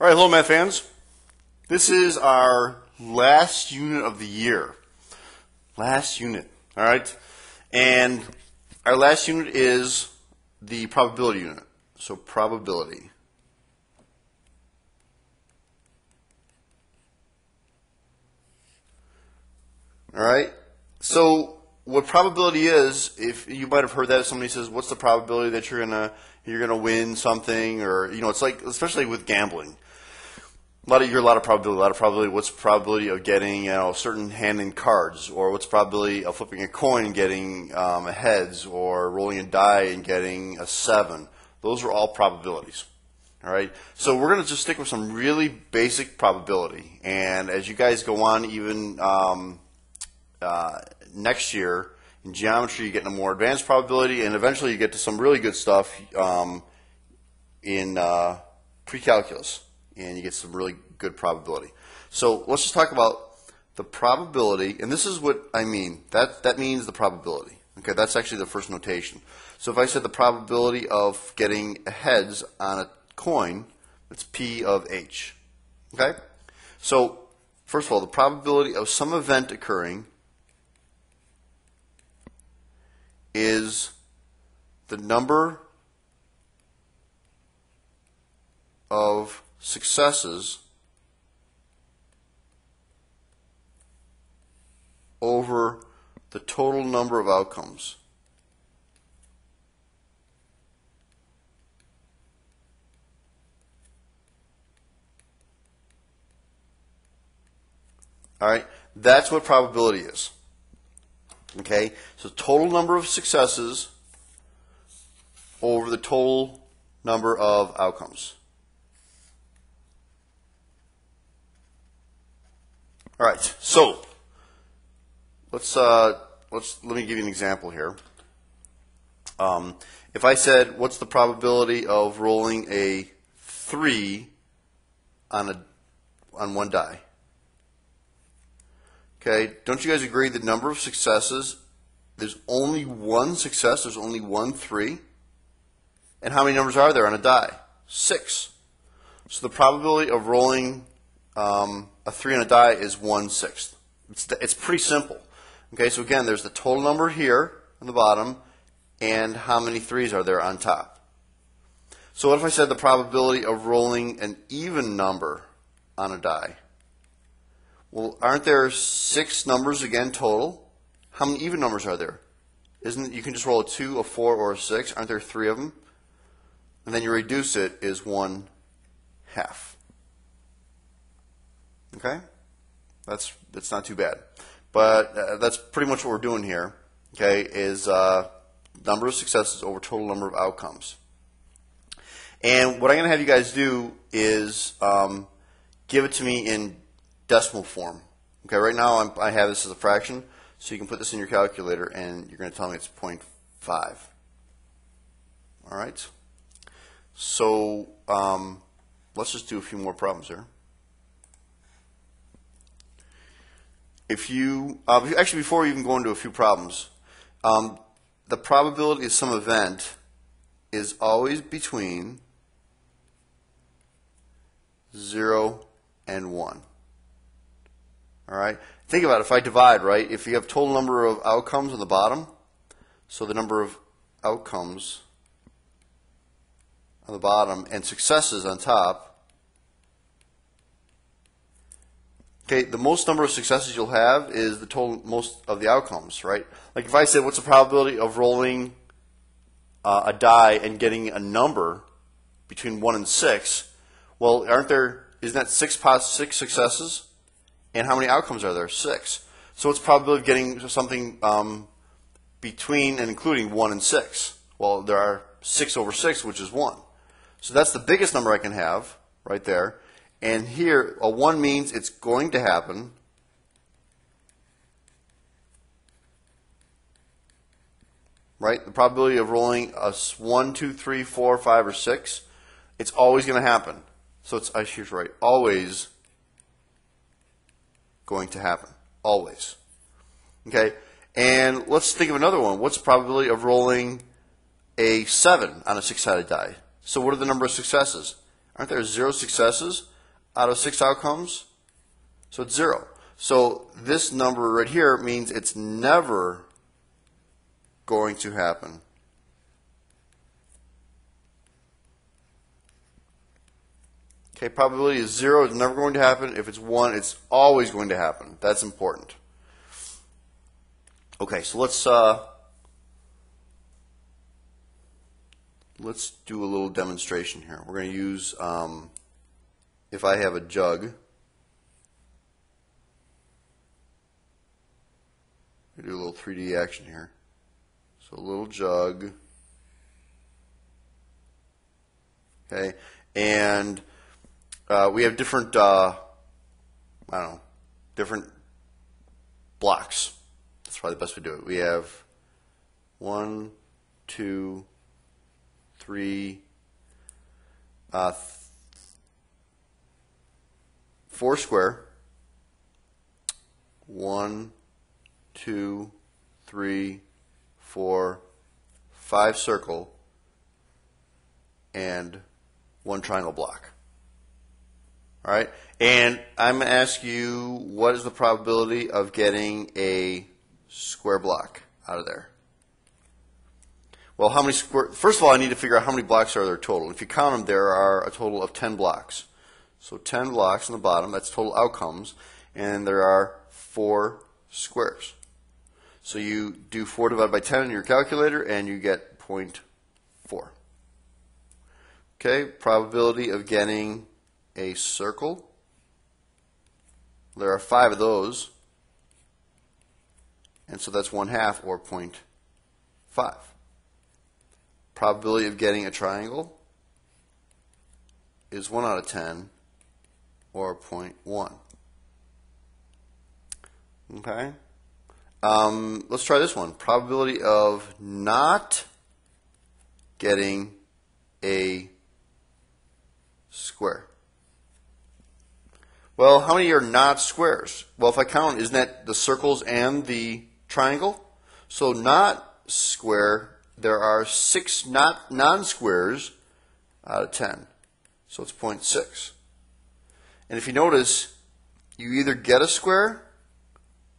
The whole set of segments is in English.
All right, hello math fans. This is our last unit of the year. Last unit, all right? And our last unit is the probability unit. So probability. All right? So what probability is, if you might have heard that if somebody says, what's the probability that you're gonna win something, or it's like, especially with gambling. You hear a lot of probability. What's the probability of getting a certain hand in cards, or what's the probability of flipping a coin and getting a heads, or rolling a die and getting a 7? Those are all probabilities. All right. So we're going to just stick with some really basic probability, and as you guys go on, even next year in geometry, you get a more advanced probability, and eventually you get to some really good stuff in pre-calculus. And you get some really good probability. So let's just talk about the probability, and this is what I mean. That means the probability. Okay, that's actually the first notation. So if I said the probability of getting a heads on a coin, it's P of H. Okay? So first of all, the probability of some event occurring is the number of successes over the total number of outcomes. All right, that's what probability is. Okay, so total number of successes over the total number of outcomes. All right, so let me give you an example here. If I said, what's the probability of rolling a 3 on one die? Okay, don't you guys agree the number of successes, there's only one success, there's only one 3? And how many numbers are there on a die? 6. So the probability of rolling a 3 on a die is 1/6. It's pretty simple. Okay, so again, there's the total number here on the bottom, and how many 3s are there on top. So what if I said the probability of rolling an even number on a die? Well, aren't there 6 numbers again total? How many even numbers are there? Isn't it, you can just roll a 2, a 4, or a 6? Aren't there 3 of them? And then you reduce it is 1/2. Okay, that's not too bad, but that's pretty much what we're doing here. Okay, is number of successes over total number of outcomes. And what I'm going to have you guys do is give it to me in decimal form. Okay, right now I have this as a fraction, so you can put this in your calculator, and you're going to tell me it's 0.5. All right. So let's just do a few more problems here. Actually, before we even go into a few problems, the probability of some event is always between 0 and 1. All right? Think about it. If I divide, right, if you have total number of outcomes on the bottom, so the number of outcomes on the bottom and successes on top, okay, the most number of successes you'll have is the total most of the outcomes, right? Like if I said, what's the probability of rolling a die and getting a number between 1 and 6? Well, isn't that 6 successes? And how many outcomes are there? 6. So what's the probability of getting something between and including 1 and 6? Well, there are 6 over 6, which is 1. So that's the biggest number I can have right there. And here, a 1 means it's going to happen. Right? The probability of rolling a 1, 2, 3, 4, 5, or 6, it's always going to happen. So it's, I should write, always going to happen. Always. Okay? And let's think of another one. What's the probability of rolling a 7 on a 6-sided die? So what are the number of successes? Aren't there 0 successes out of 6 outcomes? So it's 0. So this number right here means it's never going to happen. Okay, probability is 0, it's never going to happen. If it's 1, it's always going to happen. That's important. Okay, so let's do a little demonstration here. We're going to use, if I have a jug, we do a little 3D action here. So a little jug, okay, and we have different, different blocks. That's probably the best way to do it. We have 1, 2, 3, 4 square, 1, 2, 3, 4, 5 circle, and 1 triangle block. All right, and I'm going to ask you, what is the probability of getting a square block out of there? Well, how many square? First of all, I need to figure out how many blocks are there total. If you count them, there are a total of 10 blocks. So 10 blocks on the bottom, that's total outcomes, and there are 4 squares. So you do 4 divided by 10 in your calculator, and you get 0.4. Okay, probability of getting a circle. There are 5 of those, and so that's 1/2, or 0.5. Probability of getting a triangle is 1 out of 10, or 0.1. Okay. Let's try this one. Probability of not getting a square. Well, how many are not squares? Well, if I count, isn't that the circles and the triangle? So not square, there are 6 non-squares out of 10. So it's 0.6. And if you notice, you either get a square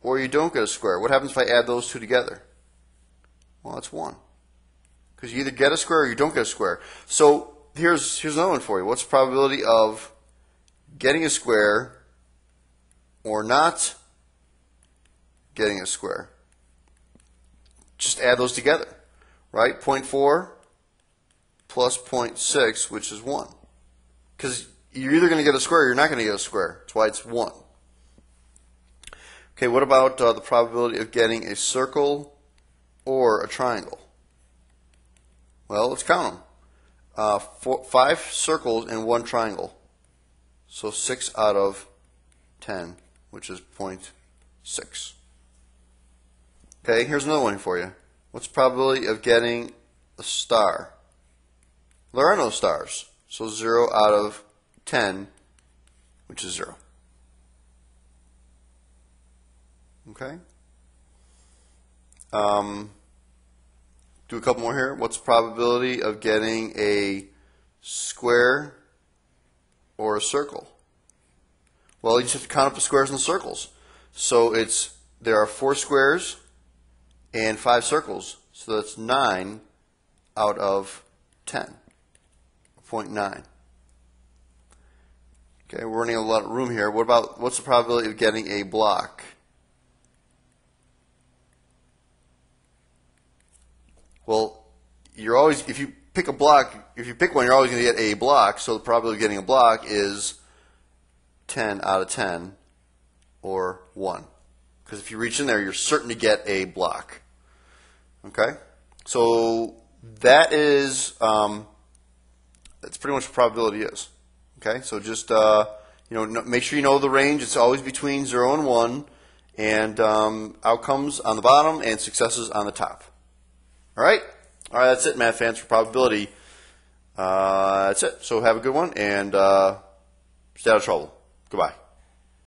or you don't get a square. What happens if I add those two together? Well, it's 1. Because you either get a square or you don't get a square. So here's another one for you. What's the probability of getting a square or not getting a square? Just add those together, right? 0.4 plus 0.6, which is 1. Because you're either going to get a square or you're not going to get a square. That's why it's 1. Okay, what about the probability of getting a circle or a triangle? Well, let's count them. 5 circles and 1 triangle. So 6 out of 10, which is 0.6. Okay, here's another one for you. What's the probability of getting a star? There are no stars. So 0 out of 10, which is 0. Okay. Do a couple more here. What's the probability of getting a square or a circle? Well, you just have to count up the squares and the circles. So there are 4 squares and 5 circles. So that's 9 out of 10. 0.9. Okay, we're running a lot of room here. What's the probability of getting a block? Well, if you pick a block, if you pick one, you're always going to get a block. So the probability of getting a block is 10 out of 10, or 1. Because if you reach in there, you're certain to get a block. Okay? So that is, that's pretty much what probability is. Okay? So just, make sure you know the range. It's always between 0 and 1, and outcomes on the bottom and successes on the top. All right? All right, that's it, math fans, for probability. That's it. So have a good one, and stay out of trouble. Goodbye.